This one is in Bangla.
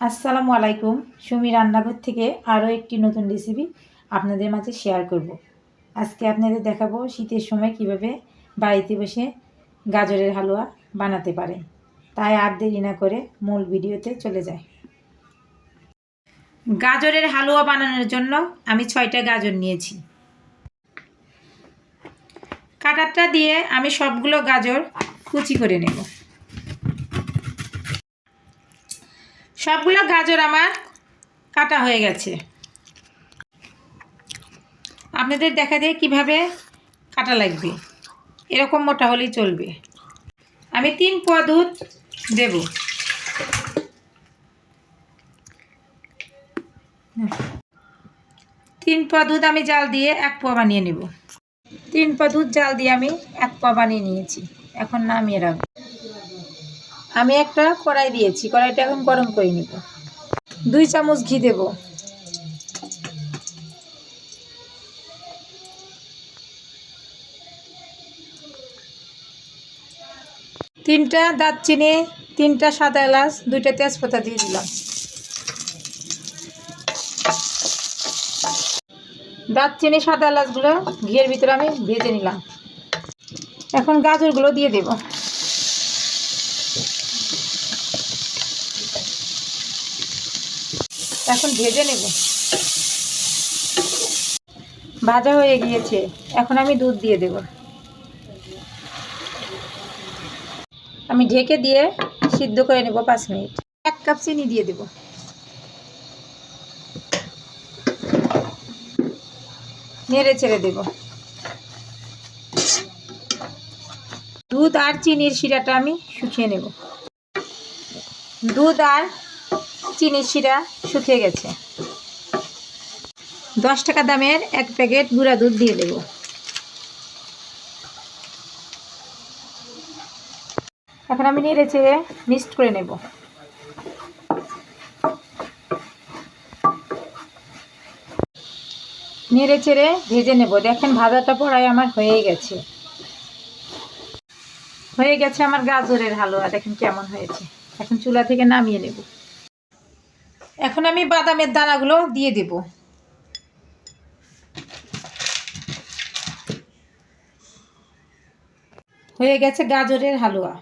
আসসালামু আলাইকুম। সুমি রান্নাঘর থেকে আরও একটি নতুন রেসিপি আপনাদের মাঝে শেয়ার করব। আজকে আপনাদের দেখাবো শীতের সময় কিভাবে বাড়িতে বসে গাজরের হালুয়া বানাতে পারেন। তাই আর দেরি না করে মূল ভিডিওতে চলে যায়। গাজরের হালুয়া বানানোর জন্য আমি 6টা গাজর নিয়েছি। কাটারটা দিয়ে আমি সবগুলো গাজর কুচি করে নেব। সবগুলো গাজর আমার কাটা হয়ে গেছে। আপনাদের দেখা দিয়ে কিভাবে কাটা লাগবে, এরকম মোটা হলেই চলবে। আমি 3 পোয়া দুধ দেব। তিন পোয়া দুধ আমি জাল দিয়ে 1 পোয়া বানিয়ে নেব। 3 পোয়া দুধ জাল দিয়ে আমি 1 পোয়া বানিয়ে নিয়েছি। এখন নামিয়ে রাখবো। আমি একটা কড়াই দিয়েছি, কড়াইটা এখন গরম করে নিব। 2 চামচ ঘি দেব। 3টা দারচিনি, 3টা সাদা এলাচ, 2টা তেজপাতা দিয়ে দিলাম। দারচিনি সাদা এলাচগুলো ঘিয়ের ভিতরে আমি ভেজে নিলাম। এখন গাজরগুলো দিয়ে দেব। এখন ভেজে নেব। ভাজা হয়ে গিয়েছে, এখন আমি দুধ দিয়ে দেব। আমি ঢেকে দিয়ে সিদ্ধ করে নেব 5 মিনিট। 1 কাপ চিনি দিয়ে দেব। নেড়ে চেড়ে দেব। দুধ আর চিনির শিরাটা আমি শুকিয়ে নেব। দুধ আর চিনির শিরা শুকিয়ে গেছে। 10 টাকা দামের 1 প্যাকেট গুঁড়া দুধ দিয়ে দেব। এখন আমি নেড়ে চেড়ে মিক্সড করে নেব। নেড়ে চেড়ে ভেজে নেব। দেখেন ভাজাটা পড়ায় আমার হয়ে গেছে। আমার গাজরের হালুয়া, দেখেন কেমন হয়েছে। এখন চুলা থেকে নামিয়ে নেব। এখন আমি বাদামের দানাগুলো দিয়ে দেব। হয়ে গেছে গাজরের হালুয়া।